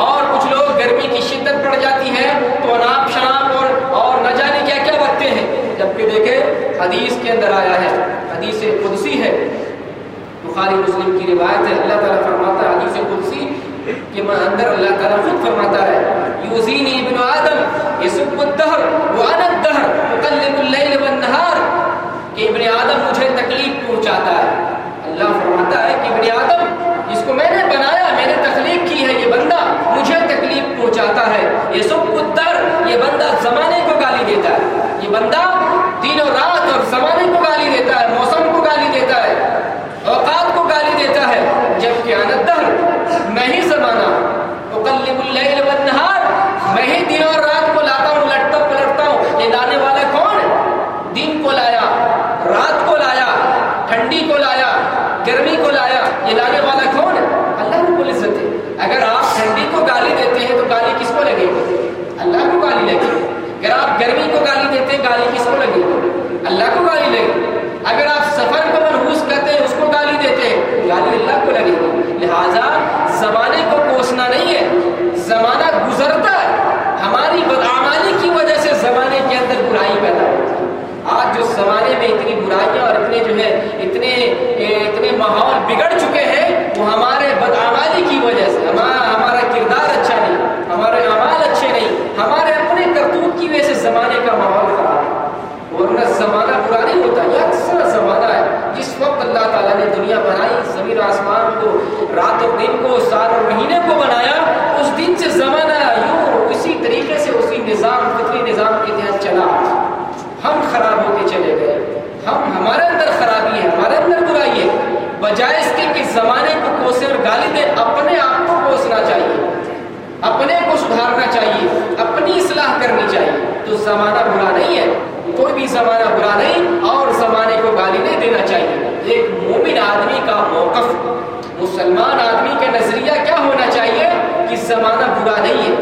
اور کچھ لوگ گرمی کی شدت بڑھ جاتی ہے تو اناپ شناپ اور نہ جانے کیا کیا رکھتے ہیں. جبکہ دیکھیں حدیث کے اندر آیا ہے، حدیث قدسی ہے، بخاری مسلم کی روایت ہے. اللہ تعالیٰ فرماتا ہے حدیث قدسی کے اندر اللہ تعالیٰ خود فرماتا ہے یوزینی ابن آدم یسب الدہر وانا الدہر اقلب اللیل والنہار، کہ ابن آدم مجھے تکلیف پہنچاتا ہے. اللہ فرماتا ہے کہ ابن آدم جس کو میں نے بنایا، میں نے تخلیق کی ہے، یہ بندہ مجھے تکلیف پہنچاتا ہے. یسب الدہر، یہ بندہ زمانے کو گالی دیتا ہے، یہ بندہ دن اور رات اور زمانے کو گالی دیتا ہے، موسم کو گالی دیتا ہے، اوقات کو گالی دیتا ہے. جبکہ انا الدہر، میں ہی زمانہ، اقلب اللیل والنہار، میں ہی دن اور رات کو لاتا ہوں، لٹتا پلٹتا ہوں. یہ لانے والا کون ہے؟ دن کو لایا، رات کو لایا، ٹھنڈی کو لایا، گرمی کو لایا. یہ لانے والا کون ہے؟ اللہ رب العزت ہے. اگر آپ ٹھنڈی کو گالی دیتے ہیں تو گالی کس کو لگے گی؟ اللہ کو گالی لگے گی. اگر آپ گرمی کو گالی دیتے ہیں گالی کس کو لگے گی؟ اللہ کو گالی لگے گی. اگر آپ سفر کو منحوس کرتے ہیں، اس کو گالی دیتے ہیں، گالی اللہ کو لگے گی. لہذا زمانے کو کوسنا نہیں ہے، زمانہ گزرتا ہے، ہماری بدعمالی کی وجہ سے زمانے کے اندر برائی پیدا ہوتی ہے. آج جو زمانے میں اتنی برائیاں اور اتنے جو ہے اتنے ماحول بگڑ چکے ہیں، وہ ہمارے بدعمالی کی وجہ سے. ہمارا کردار اچھا نہیں، ہمارے اعمال اچھے نہیں، ہمارے اپنے کرتوت کی وجہ سے زمانے کا ماحول خراب ہے. ورنہ زمانہ برا نہیں ہوتا، یہ اکثر زمانہ ہے. جس وقت اللہ تعالیٰ نے دنیا بنائی، زمین و آسمان کو، رات اور دن کو، سال اور مہینے کو بنایا، اس دن سے زمانہ یوں اسی طریقے سے اسی نظام، فطری نظام کے تحت چلا. ہم خراب ہوتے چلے گئے، ہمارے اندر خرابی ہے، ہمارے اندر برائی ہے. بجائے اس کے کہ زمانے کو کوسے اور گالی دے، اپنے آپ کو کوسنا چاہیے، اپنے کو سدھارنا چاہیے، اپنی اصلاح کرنی چاہیے. تو زمانہ برا نہیں ہے، کوئی بھی زمانہ برا نہیں، اور زمانے کو گالی نہیں دینا چاہیے. ایک مومن آدمی کا موقف، مسلمان آدمی کا نظریہ کیا ہونا چاہیے کہ زمانہ برا نہیں ہے،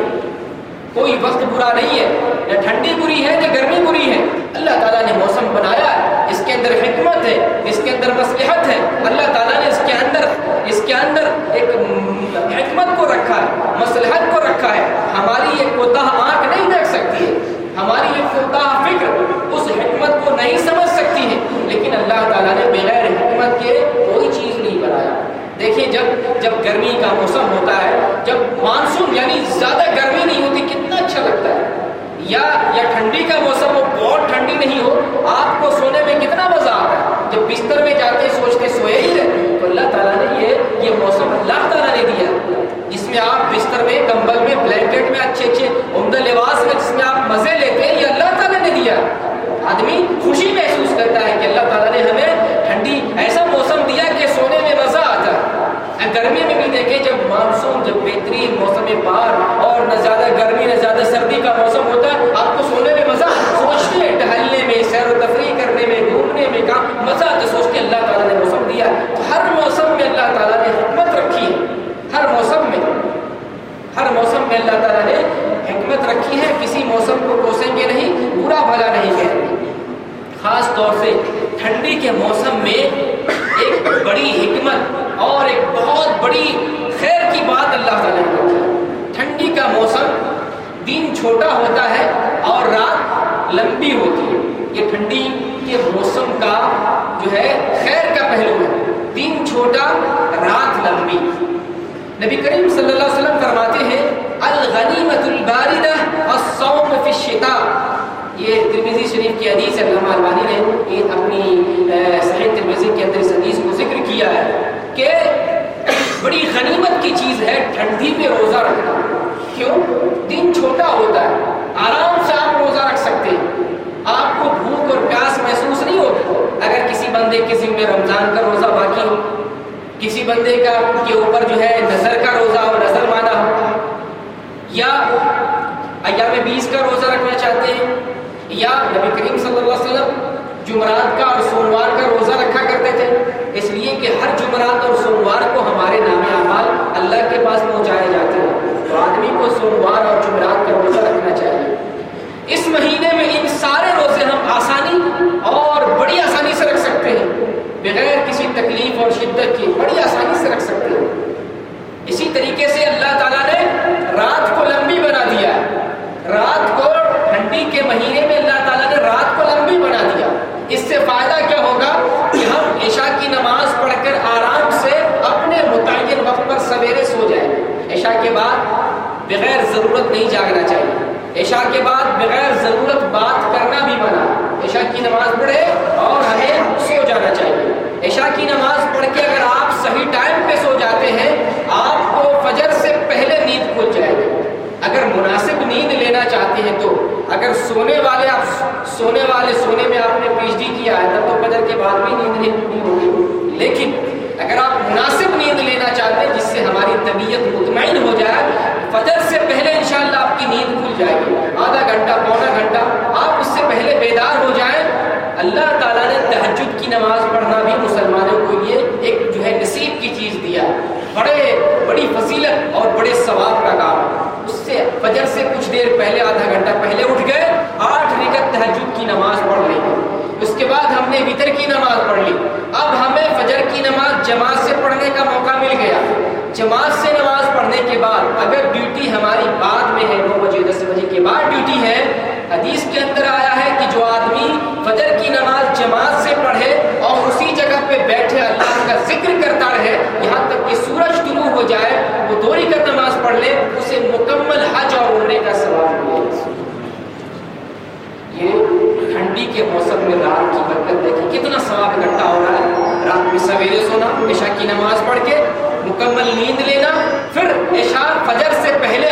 کوئی وقت برا نہیں ہے، نہ ٹھنڈی بری ہے نہ گرمی بری ہے. اللہ تعالیٰ نے موسم بنایا ہے، اس کے اندر حکمت ہے، اس کے اندر مصلحت ہے. اللہ تعالیٰ نے اس کے اندر ایک کے کوئی چیز نہیں بنایا. دیکھیں جب گرمی کا موسم ہوتا ہے، جب مانسون یعنی زیادہ گرمی نہیں ہوتی، کتنا اچھا لگتا ہے. یا ٹھنڈی کا موسم ہو، بہت ٹھنڈی نہیں ہو، آپ کو سونے میں کتنا مزہ آتا ہے. جب بستر میں جاتے سوچتے سوئے ہی رہتے. تو اللہ تعالیٰ نے یہ موسم اللہ تعالیٰ نے دیا، جس میں آپ بستر میں، کمبل میں، بلینکٹ میں، اچھے عمدہ لباس میں جس میں آپ مزے لیتے ہیں، یہ اللہ تعالیٰ نے دیا. آدمی خوشی محسوس کرتا ہے کہ اللہ تعالیٰ نے ہمیں ٹھنڈی ایسا موسم دیا کہ سونے میں مزہ آتا ہے. گرمی میں بھی دیکھیں، جب مانسون، جب بہترین موسم بہار اور نہ زیادہ گرمی نہ زیادہ سردی کا موسم ہوتا ہے، آپ کو سونے میں مزہ سوچتے ہیں، ٹہلنے میں، سیر و تفریح کرنے میں، گھومنے میں، کام مزہ آتا ہے. سوچ کے اللہ تعالیٰ نے موسم دیا. تو ہر موسم میں اللہ تعالیٰ نے حکمت رکھی ہے. ہر موسم میں اللہ تعالیٰ نے حکمت رکھی ہے. کسی موسم کو کوسیں گے نہیں، برا بھلا نہیں کہیں گے. خاص طور سے ٹھنڈی کے موسم میں ایک بڑی حکمت اور ایک بہت بڑی خیر کی بات اللہ تعالیٰ نے رکھی ہے. ٹھنڈی کا موسم، دن چھوٹا ہوتا ہے اور رات لمبی ہوتی ہے. یہ ٹھنڈی کے موسم کا جو ہے خیر کا پہلو ہے. دن چھوٹا، رات لمبی. نبی کریم صلی اللہ علیہ وسلم فرماتے ہیں الغنیمۃ الباردہ الصوم فی الشتاء. یہ ترمذی شریف کی حدیث ہے. علامہ البانی نے اپنی صحیح ترمذی کے اندر اس حدیث کو ذکر کیا ہے کہ بڑی غنیمت کی چیز ہے ٹھنڈی میں روزہ رکھنا. کیوں؟ دن چھوٹا ہوتا ہے، آرام سے آپ روزہ رکھ سکتے ہیں. آپ کو بھوک اور پیاس محسوس نہیں ہوتی. اگر کسی بندے کے ذمہ رمضان کا روزہ باقی ہو، کسی بندے کے اوپر جو ہے نظر کا روزہ ہو، نظر مانا ہو، یا ایام 20 کا روزہ رکھنا چاہتے ہیں، یا نبی کریم صلی اللہ علیہ وسلم جمعرات کا اور سوموار کا روزہ رکھا کرتے تھے، اس لیے کہ ہر جمعرات اور سوموار کو ہمارے نام اعمال اللہ کے پاس پہنچائے جاتے ہیں. تو آدمی کو سوموار اور جمعرات کا روزہ رکھنا چاہیے. اس مہینے میں ان سارے روزے ہم آسانی اور بڑی آسانی سے رکھ سکتے ہیں، بغیر کسی تکلیف اور شدت کی بڑی آسانی سے رکھ سکتے ہیں. اسی طریقے سے اللہ تعالیٰ نے رات کو لمبی بنا دیا. رات کو ٹھنڈی کے مہینے میں اللہ تعالیٰ نے رات کو لمبی بنا دیا. اس سے فائدہ کیا ہوگا کہ ہم عشاء کی نماز پڑھ کر آرام سے اپنے متعین وقت پر سویرے سو جائیں. عشاء کے بعد بغیر ضرورت نہیں جاگنا چاہیے. عشاء کے بعد بغیر ضرورت بات کرنا بھی منع. عشاء کی نماز پڑھے اور ہمیں سو جانا چاہیے. عشاء کی نماز پڑھ کے اگر آپ صحیح ٹائم پہ سو جاتے ہیں، آپ کو فجر سے پہلے نیند کھل جائے گی. اگر مناسب نیند لینا چاہتے ہیں تو اگر سونے میں آپ نے پی ایچ ڈی کیا ہے تب تو فجر کے بعد بھی نیند نہیں ہوگی. لیکن اگر آپ مناسب نیند لینا چاہتے ہیں جس سے ہماری طبیعت مطمئن ہو جائے، فجر سے پہلے انشاءاللہ آپ کی نیند کھل جائے گی. آدھا گھنٹہ، پونا گھنٹہ آپ اس سے پہلے بیدار ہو جائیں. اللہ تعالیٰ نے تہجد کی نماز پڑھنا بھی مسلمانوں کو یہ ایک جو ہے نصیب کی چیز دیا. بڑی فضیلت اور بڑے ثواب کا کام ہے. اس سے فجر سے کچھ دیر پہلے، آدھا گھنٹہ پہلے اٹھ گئے، 8 رکعت تہجد کی نماز پڑھ لی. اس کے بعد ہم نے وتر کی نماز پڑھ لی. اب ہمیں فجر کی نماز جماعت سے پڑھنے کا موقع مل گیا. جماعت سے نماز پڑھنے کے بعد اگر ڈیوٹی ہماری بعد میں ہے، 9 بجے 10 بجے کے بعد ڈیوٹی ہے، حدیث کے اندر آیا ہے کہ جو آدمی فجر کی نماز جماعت سے پڑھے اور اسی جگہ پہ بیٹھے اللہ کا ذکر کرتا رہے یہاں تک کہ سورج طلوع ہو جائے، وہ 2 رکعت نماز پڑھ لے، اسے مکمل حج اور عمرے کا ثواب ملے. یہ ٹھنڈی کے موسم میں رات کی برکت دیکھیں، کتنا ثواب اکٹھا ہو رہا ہے. رات میں سویرے سونا، عشاء کی نماز پڑھ کے مکمل نیند لینا، پھر عشاء فجر سے پہلے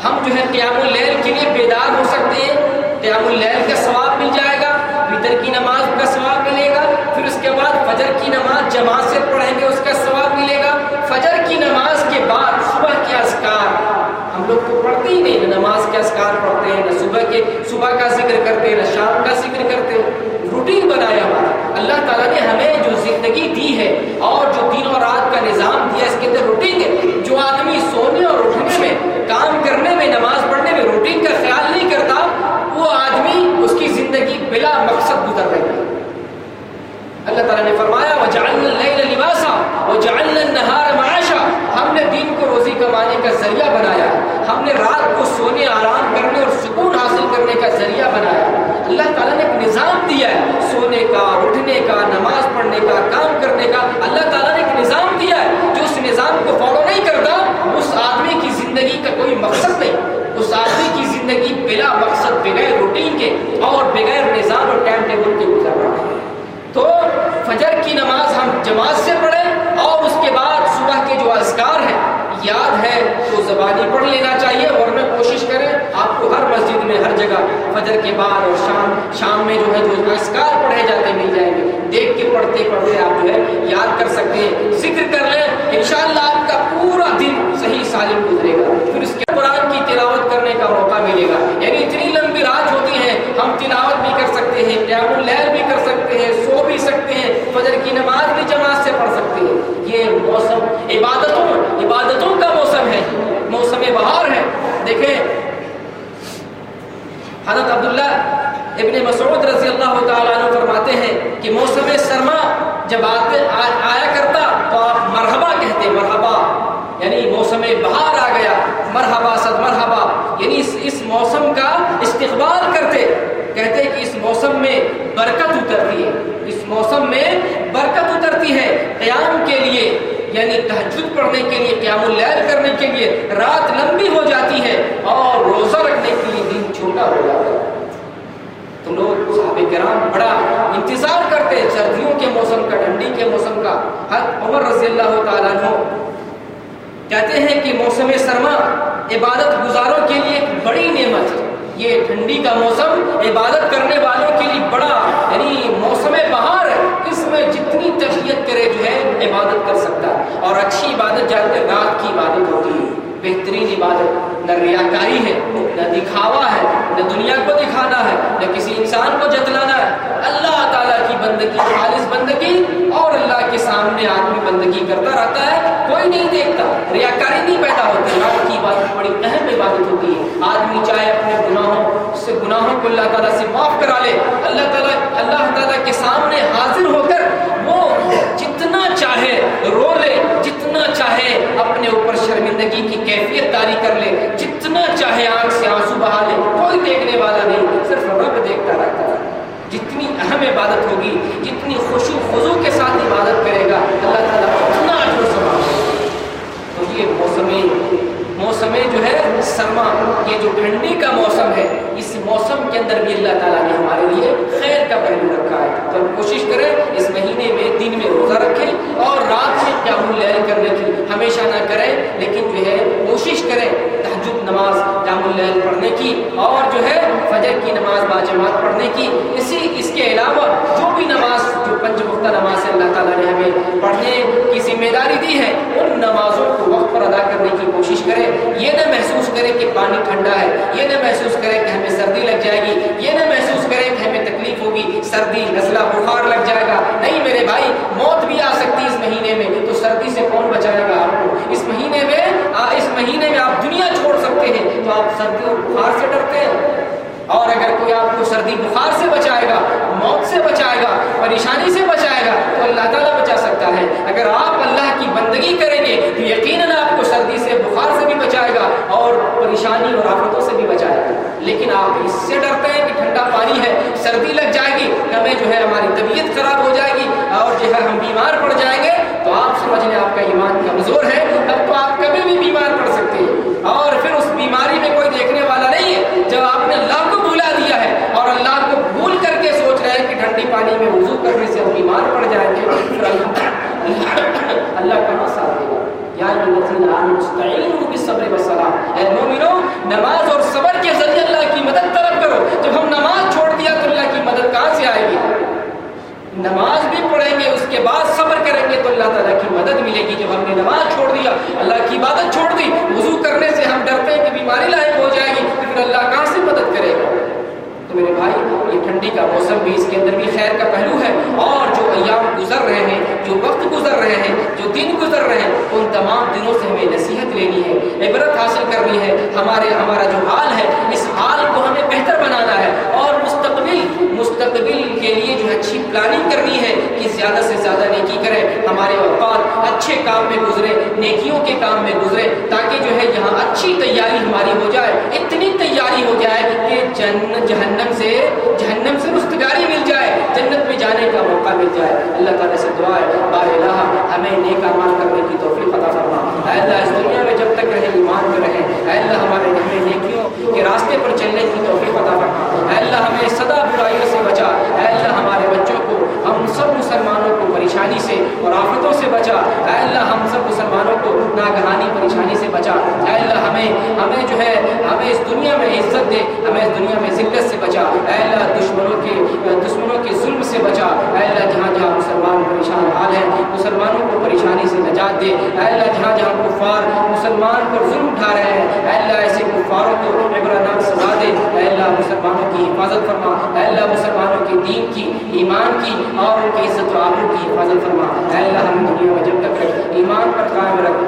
ہم جو ہے قیام اللیل کے لیے بیدار ہو سکتے ہیں. قیام اللیل کا ثواب مل جائے گا، وتر کی نماز کا ثواب ملے گا. پھر اس کے بعد فجر کی نماز جماعت سے پڑھیں گے، اس کا ثواب ملے گا. فجر کی نماز کے بعد صبح کے اذکار ہم لوگ تو پڑھتے ہی نہیں، نہ نماز کے اذکار پڑھتے ہیں، نہ صبح کا ذکر کرتے ہیں، نہ شام کا ذکر کرتے ہیں. روٹین بنایا ہوا اللہ تعالیٰ نے ہمیں جو زندگی دی ہے اور جو دن اور رات کا نظام دیا، اس کے اندر روٹین ہے. جو آدمی سونے اور اٹھنے میں، کام کرنے میں، نماز پڑھنے میں روٹین کا خیال نہیں کرتا، وہ آدمی، اس کی زندگی بلا مقصد گزر رہی ہے. اللہ تعالیٰ نے فرمایا وَجَعَلْنَا اللَّيْلَ لِبَاسًا وَجَعَلْنَا النَّهَارَ مَعَاشًا. ہم نے دن کو روزی کمانے کا ذریعہ بنایا، ہم نے رات کو سونے، آرام کرنے اور سکون حاصل کرنے کا ذریعہ بنایا. اللہ تعالیٰ نے ایک نظام دیا ہے، سونے کا، اٹھنے کا، نماز پڑھنے کا، کام کرنے ہم جماعت سے پڑھیں، اور اس کے بعد صبح کے جو اذکار ہیں یاد ہے تو زبانی پڑھ لینا چاہیے، ورنہ کوشش کریں آپ کو ہر مسجد میں ہر جگہ فجر کے بعد اور شام میں جو ہے جو اذکار پڑھے جاتے مل جائیں گے، دیکھ کے پڑھتے پڑھتے آپ جو ہے یاد کر سکتے ہیں، ذکر کر لیں، انشاءاللہ آپ کا پورا دن صحیح سالم گزرے گا، پھر اس کے قرآن کی تلاوت کرنے کا موقع ملے گا۔ یعنی اتنی لمبی رات ہوتی ہے، ہم تلاوت بھی کر سکتے ہیں، قیام اللیل بھی کر سکتے ہیں، سو بھی سکتے ہیں، فجر کی نماز بھی جماعت سے پڑھ سکتے ہیں۔ یہ موسم عبادتوں کا موسم ہے، موسم بہار ہے۔ دیکھیں حضرت عبداللہ ابن مسعود رضی اللہ تعالیٰ عنہ فرماتے ہیں کہ موسم سرما جب آیا کرتا تو آپ مرحبا کہتے، مرحبا یعنی موسم بہار آ گیا، مرحبا صد مرحبا، یعنی اس موسم کا استقبال کرتے، کہتے کہ اس موسم میں برکت اترتی ہے، اس موسم میں برکت اترتی ہے، قیام کے لیے یعنی تہجد پڑھنے کے لیے، قیام اللیل کرنے کے لیے رات لمبی ہو جاتی ہے اور روزہ رکھنے کے لیے دن چھوٹا ہو جاتا ہے۔ تو لوگ صحابہ کرام بڑا انتظار کرتے ہیں سردیوں کے موسم کا، ٹھنڈی کے موسم کا۔ حضرت عمر رضی اللہ تعالیٰ عنہ کہتے ہیں کہ موسم سرما عبادت گزاروں کے لیے ایک بڑی نعمت ہے۔ یہ ٹھنڈی کا موسم عبادت کرنے والوں کے لیے بڑا یعنی موسم بہار ہے، اس میں جتنی طبیعت کرے جو ہے عبادت کر سکتا ہے، اور اچھی عبادت جانتے رات کی عبادت ہوتی ہے، بہترین عبادت، نہ ریاکاری ہے، نہ دکھاوا ہے، نہ دنیا کو دکھانا ہے، نہ کسی انسان کو جتلانا ہے، اللہ تعالیٰ کی بندگی، خالص بندگی، اور اللہ کے سامنے آدمی بندگی کرتا رہتا ہے، کوئی نہیں دیکھتا، ریاکاری نہیں پیدا ہوتی۔ رات کی عبادت بڑی اہم عبادت ہوتی ہے، آدمی چاہے اپنے گناہوں کو اللہ تعالیٰ سے معاف کرا لے، اللہ تعالیٰ کے سامنے حاضر ہو کر وہ جتنا چاہے رو لے، جتنا چاہے اپنے اوپر شرمندگی کی کیفیت طاری کر لے، جتنا چاہے آنکھ سے آنسو بہا لے، کوئی دیکھنے والا نہیں، صرف رب دیکھتا رہتا ہے۔ جتنی اہم عبادت ہوگی، جتنی خشوع خضوع کے ساتھ عبادت کرے گا، اللہ تعالیٰ اتنا اجر و ثواب۔ تو یہ موسم جو ہے سرما، یہ جو ٹھنڈی کا موسم ہے، اس موسم کے اندر بھی اللہ تعالیٰ نے ہمارے لیے خیر کا پہلو رکھا ہے۔ تو ہم کوشش کریں اس مہینے میں دن میں روزہ رکھیں اور رات میں قیام اللیل کرنے کی، ہمیشہ نہ کریں لیکن جو ہے کوشش کریں تہجد نماز، قیام اللیل پڑھنے کی، اور جو ہے فجر کی نماز باجماعت پڑھنے کی۔ اس کے علاوہ جو بھی نماز، جو 5 وقتہ نماز ہے اللہ تعالیٰ نے ہمیں پڑھنے کی ذمہ داری دی ہے، ان نمازوں کو وقت پر ادا کرنے کی کوشش کریں۔ یہ نہ محسوس کریں کہ پانی ٹھنڈا ہے، یہ نہ محسوس کریں کہ ہمیں سردی لگ جائے گی، یہ نہ محسوس کریں کہ ہمیں تکلیف ہوگی، سردی نزلہ بخار لگ جائے گا۔ نہیں میرے بھائی، موت بھی آ سکتی ہے اس مہینے میں، تو سردی سے کون بچائے گا آپ کو؟ اس مہینے میں آپ دنیا چھوڑ سکتے ہیں، تو آپ سردی اور بخار سے ڈرتے ہیں؟ اور اگر کوئی آپ کو سردی بخار سے بچائے گا، موت سے بچائے گا، پریشانی سے بچائے گا، تو اللہ تعالیٰ بچا سکتا ہے۔ اگر آپ اللہ کی بندگی کریں گے تو یقیناً آپ کو سردی سے بخار سے بھی بچائے گا اور پریشانی اور آفتوں سے بھی بچائے گا۔ لیکن آپ اس سے ڈرتے ہیں کہ ٹھنڈا پانی ہے، سردی لگ جائے گی، ہمیں جو ہے ہماری طبیعت خراب ہو جائے گی اور جو ہے ہم بیمار پڑ جائیں گے، تو آپ سمجھ لیں آپ کا ایمان کمزور ہے، تب تو آپ کبھی بھی بیمار پڑ سکتے ہیں، اور پھر اس بیماری میں کوئی دیکھنے والا نہیں ہے۔ جب آپ نے اللہ کو بھلا دیا ہے اور اللہ کو بھول کر کے سوچ رہے ہیں کہ ٹھنڈی پانی میں وضو کرنے سے ہم بیمار پڑ جائیں گے، پھر اللہ کہاں ساتھ دے گا؟ یا الذین آمنوا استعینوا بالصبر والصلاۃ، اے مومنو نماز اور صبر کے ذریعے اللہ کی مدد طلب کرو۔ جب ہم نماز چھوڑ دیا تو اللہ کی مدد کہاں سے آئے گی؟ نماز بھی پڑھیں گے، اس کے بعد صبر کریں گے تو اللہ تعالیٰ کی مدد ملے گی۔ جب ہم نے نماز چھوڑ دیا، اللہ کی عبادت چھوڑ دی، وضو کرنے سے ہم ڈرتے ہیں کہ بیماری لاحق ہو جائے گی، تو پھر اللہ کہاں سے مدد کرے گا؟ تو میرے بھائی، یہ ٹھنڈی کا موسم بھی، اس کے اندر بھی خیر کا پہلو ہے، اور جو ایام گزر رہے ہیں، جو وقت گزر رہے ہیں، جو دن گزر رہے ہیں، ان تمام دنوں سے ہمیں نصیحت لینی ہے، عبرت حاصل کرنی ہے۔ ہمارا جو حال ہے، اس حال کو ہمیں بہتر بنانا ہے، اور مستقبل کے لیے جو اچھی پلاننگ کرنی ہے کہ زیادہ سے زیادہ نیکی کریں، ہمارے اوقات اچھے کام میں گزرے، نیکیوں کے کام میں گزرے، تاکہ جو ہے یہاں اچھی تیاری ہماری ہو جائے، اتنی تیاری ہو جائے کہ جہنم سے رستگاری مل جائے، جنت میں جانے کا موقع مل جائے۔ اللہ تعالیٰ سے دعا ہے، بار الہ ہمیں نیک اعمال کرنے کی توفیق عطا فرما۔ اے اللہ، اس دنیا میں جب تک رہے ایمان میں رہے، اے اللہ ہمارے ہمیں نیکیوں کے راستے پر چلنے کی توفیق عطا فرما۔ اے اللہ ہمیں سدا برائیوں سے بچا۔ اے اللہ ہمارے بچوں کو، ہم سب مسلمانوں کو پریشانی سے اور آفتوں سے بچا اے اللہ، ہم سب مسلمانوں کو ناگہانی پریشانی سے بچا اے اللہ، ہمیں جو ہے ہمیں اس دنیا میں عزت دے، ہمیں اس دنیا میں ذلت سے بچا اے اللہ، دشمنوں کے ظلم سے بچا اے اللہ، جہاں جہاں مسلمان پریشان حال ہیں مسلمانوں کو پریشانی سے نجات دے اے اللہ، جہاں جہاں کفار مسلمان پر ظلم اٹھا رہے ہیں اے اللہ، ایسے کفاروں کو عبرتناک سزا دے اے اللہ، مسلمانوں کی حفاظت فرما اے اللہ، مسلمانوں کے دین کی، ایمان کی اور ان کی عزت و آبرو کی حفاظت فرما اے اللہ، ہمیں دنیا میں جب تک ایمان پر قائم رکھ